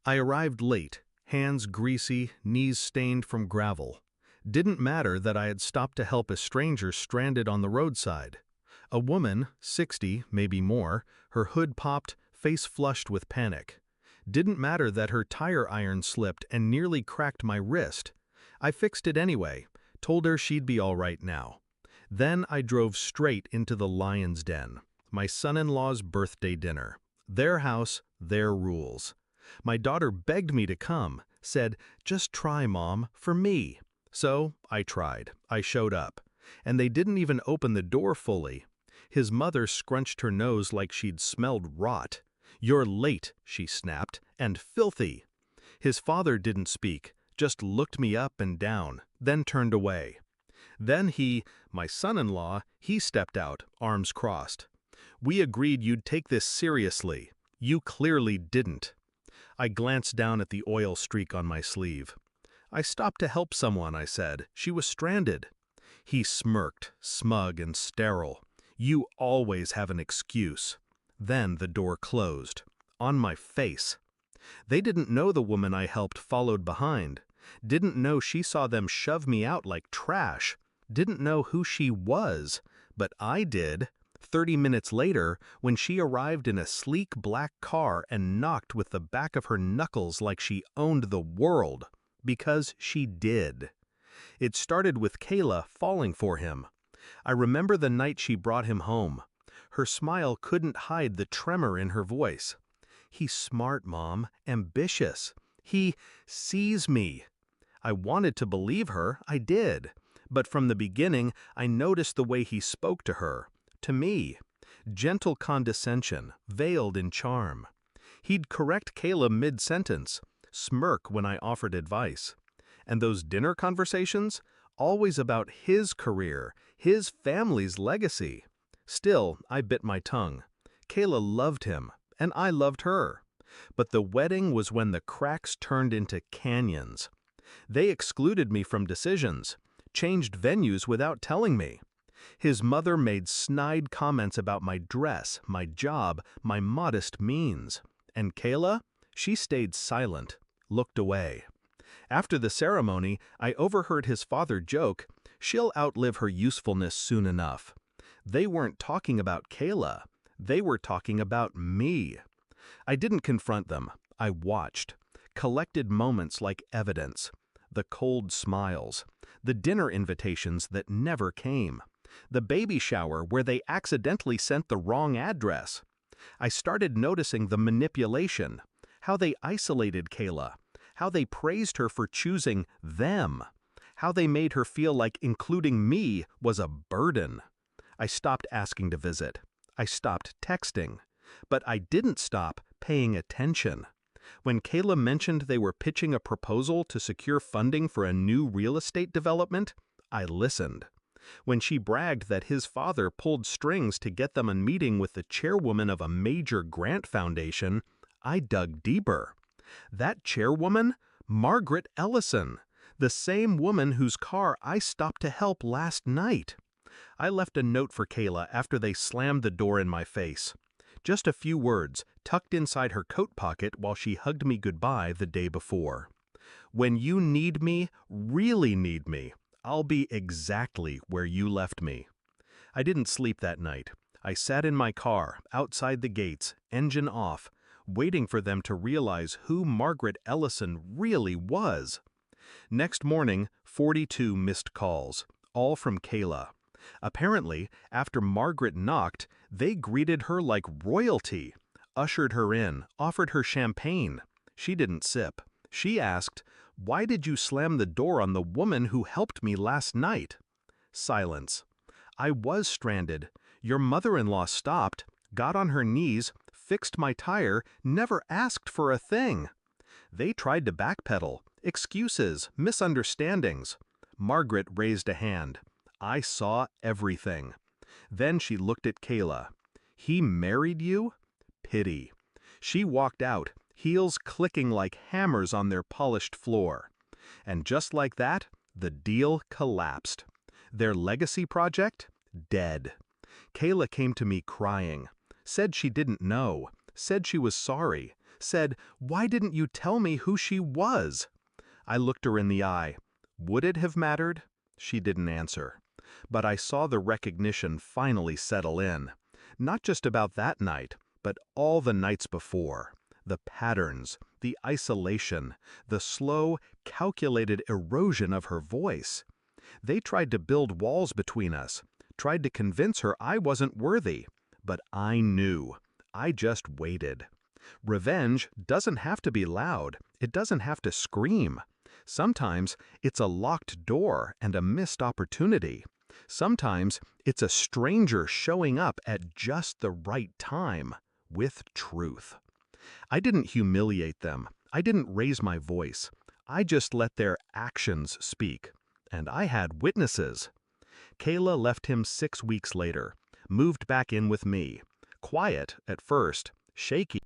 I arrived late, hands greasy, knees stained from gravel. Didn't matter that I had stopped to help a stranger stranded on the roadside. A woman, 60, maybe more, her hood popped, face flushed with panic. Didn't matter that her tire iron slipped and nearly cracked my wrist. I fixed it anyway, told her she'd be all right now. Then I drove straight into the Lion's Den, my son-in-law's birthday dinner. Their house, their rules. My daughter begged me to come, said, "Just try, Mom, for me." So I tried. I showed up. And they didn't even open the door fully. His mother scrunched her nose like she'd smelled rot. "You're late," she snapped, "and filthy." His father didn't speak, just looked me up and down, then turned away. Then my son-in-law, he stepped out, arms crossed. "We agreed you'd take this seriously. You clearly didn't." I glanced down at the oil streak on my sleeve. "I stopped to help someone," I said. "She was stranded." He smirked, smug and sterile. "You always have an excuse." Then the door closed. On my face. They didn't know the woman I helped followed behind. Didn't know she saw them shove me out like trash. Didn't know who she was. But I did. 30 minutes later, when she arrived in a sleek black car and knocked with the back of her knuckles like she owned the world. Because she did. It started with Kayla falling for him. I remember the night she brought him home. Her smile couldn't hide the tremor in her voice. "He's smart, Mom, ambitious. He sees me." I wanted to believe her, I did. But from the beginning, I noticed the way he spoke to her. To me. Gentle condescension, veiled in charm. He'd correct Kayla mid-sentence, smirk when I offered advice. And those dinner conversations? Always about his career, his family's legacy. Still, I bit my tongue. Kayla loved him, and I loved her. But the wedding was when the cracks turned into canyons. They excluded me from decisions, changed venues without telling me. His mother made snide comments about my dress, my job, my modest means. And Kayla? She stayed silent, looked away. After the ceremony, I overheard his father joke, "She'll outlive her usefulness soon enough." They weren't talking about Kayla. They were talking about me. I didn't confront them. I watched. Collected moments like evidence. The cold smiles. The dinner invitations that never came. The baby shower where they accidentally sent the wrong address. I started noticing the manipulation. How they isolated Kayla. How they praised her for choosing them. How they made her feel like including me was a burden. I stopped asking to visit. I stopped texting. But I didn't stop paying attention. When Kayla mentioned they were pitching a proposal to secure funding for a new real estate development, I listened. When she bragged that his father pulled strings to get them a meeting with the chairwoman of a major grant foundation, I dug deeper. That chairwoman? Margaret Ellison, the same woman whose car I stopped to help last night. I left a note for Kayla after they slammed the door in my face. Just a few words, tucked inside her coat pocket while she hugged me goodbye the day before. "When you need me, really need me, I'll be exactly where you left me." I didn't sleep that night. I sat in my car, outside the gates, engine off, waiting for them to realize who Margaret Ellison really was. Next morning, 42 missed calls, all from Kayla. Apparently, after Margaret knocked, they greeted her like royalty, ushered her in, offered her champagne. She didn't sip. She asked, "Why did you slam the door on the woman who helped me last night?" Silence. "I was stranded. Your mother-in-law stopped, got on her knees, fixed my tire, never asked for a thing." They tried to backpedal. Excuses, misunderstandings. Margaret raised a hand. I saw everything. Then she looked at Kayla. "He married you?" Pity. She walked out, heels clicking like hammers on their polished floor. And just like that, the deal collapsed. Their legacy project? Dead. Kayla came to me crying. Said she didn't know. Said she was sorry. said, "Why didn't you tell me who she was?" I looked her in the eye. Would it have mattered? She didn't answer. But I saw the recognition finally settle in. Not just about that night, but all the nights before. The patterns, the isolation, the slow, calculated erosion of her voice. They tried to build walls between us, tried to convince her I wasn't worthy. But I knew. I just waited. Revenge doesn't have to be loud. It doesn't have to scream. Sometimes it's a locked door and a missed opportunity. Sometimes it's a stranger showing up at just the right time, with truth. I didn't humiliate them. I didn't raise my voice. I just let their actions speak. And I had witnesses. Kayla left him 6 weeks later, moved back in with me. Quiet at first, shaky.